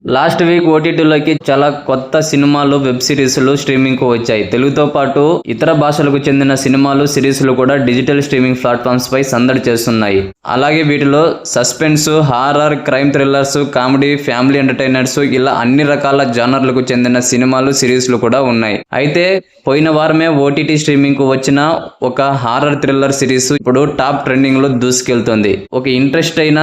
Last week ఓటీటీలోకి చాలా కొత్త సినిమాలు, వెబ్ సిరీస్లు స్ట్రీమింగ్ కు వచ్చాయి. తెలుగుతో పాటు ఇతర భాషలకు చెందిన సినిమాలు, సిరీస్లు కూడా డిజిటల్ స్ట్రీమింగ్ ప్లాట్ఫామ్స్ పై సందడి చేస్తున్నాయి. అలాగే వీటిలో suspense, horror, crime thrillers, comedy, family entertainers ఇలా అన్ని రకాల జానర్లకు చెందిన సినిమాలు, సిరీస్లు కూడా ఉన్నాయి. అయితే పోయిన వారమే ఓటీటీ స్ట్రీమింగ్ కు వచ్చిన ఒక హారర్ థ్రిల్లర్ సిరీస్ ఇప్పుడు టాప్ ట్రెండింగ్ లో దూసుకెళ్తుంది. ఒక ఇంట్రెస్ట్ అయిన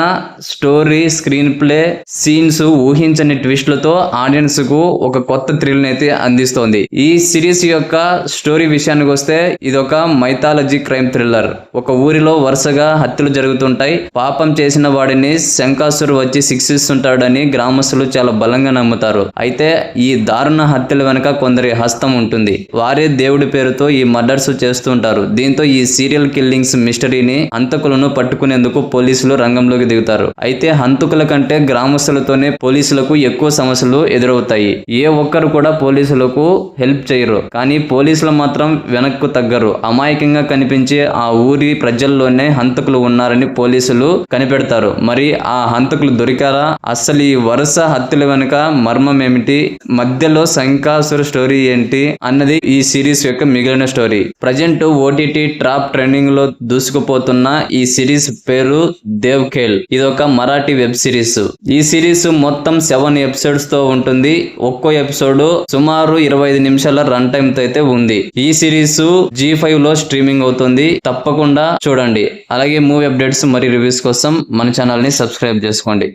స్టోరీ, స్క్రీన్ ప్లే, సీన్స్, ఊహించని ట్విస్ట్లతో ఆడియన్స్ కు ఒక కొత్త థ్రిల్ అయితే అందిస్తోంది. ఈ సిరీస్ యొక్క స్టోరీ విషయానికి వస్తే ఇదొక మైథాలజీ క్రైమ్ థ్రిల్లర్. ఒక ఊరిలో వరుసగా హత్యలు జరుగుతుంటాయి. పాపం చేసిన వాడిని శంకాసురు వచ్చి శిక్షిస్తుంటాడని గ్రామస్తులు చాలా బలంగా నమ్ముతారు. అయితే ఈ దారుణ హత్యల వెనుక కొందరి హస్తం ఉంటుంది. వారే దేవుడి పేరుతో ఈ మర్డర్స్ చేస్తుంటారు. దీంతో ఈ సీరియల్ కిల్లింగ్స్ మిస్టరీని, హంతకులను పట్టుకునేందుకు పోలీసులు రంగంలోకి దిగుతారు. అయితే హంతకుల కంటే గ్రామస్తులతోనే పోలీసులకు ఎక్కువ సమస్యలు ఎదురవుతాయి. ఏ ఒక్కరు కూడా పోలీసులకు హెల్ప్ చేయరు. కానీ పోలీసులు మాత్రం వెనక్కు తగ్గరు. అమాయకంగా కనిపించే ఆ ఊరి ప్రజల్లోనే హంతకులు ఉన్నారని పోలీసులు కనిపెడతారు. మరి ఆ హంతకులు దొరికారా? అసలు ఈ వరుస హత్యల వెనుక మర్మం ఏమిటి? మధ్యలో శంకాసుర స్టోరీ ఏంటి అన్నది ఈ సిరీస్ యొక్క మిగిలిన story. Present OTT top trending లో దూసుకుపోతున్న ఈ సిరీస్ పేరు దేవ్ఖేల్. ఇదొక మరాఠీ వెబ్ సిరీస్. ఈ సిరీస్ మొత్తం 7 ఎపిసోడ్స్ తో ఉంటుంది. ఒక్కో ఎపిసోడ్ సుమారు 25 నిమిషాల రన్ టైమ్ తో అయితే ఉంది. ఈ సిరీస్ G5 లో స్ట్రీమింగ్ అవుతుంది. తప్పకుండా చూడండి. అలాగే మూవీ అప్డేట్స్ మరియు రివ్యూస్ కోసం మన ఛానల్ ని సబ్స్క్రైబ్ చేసుకోండి.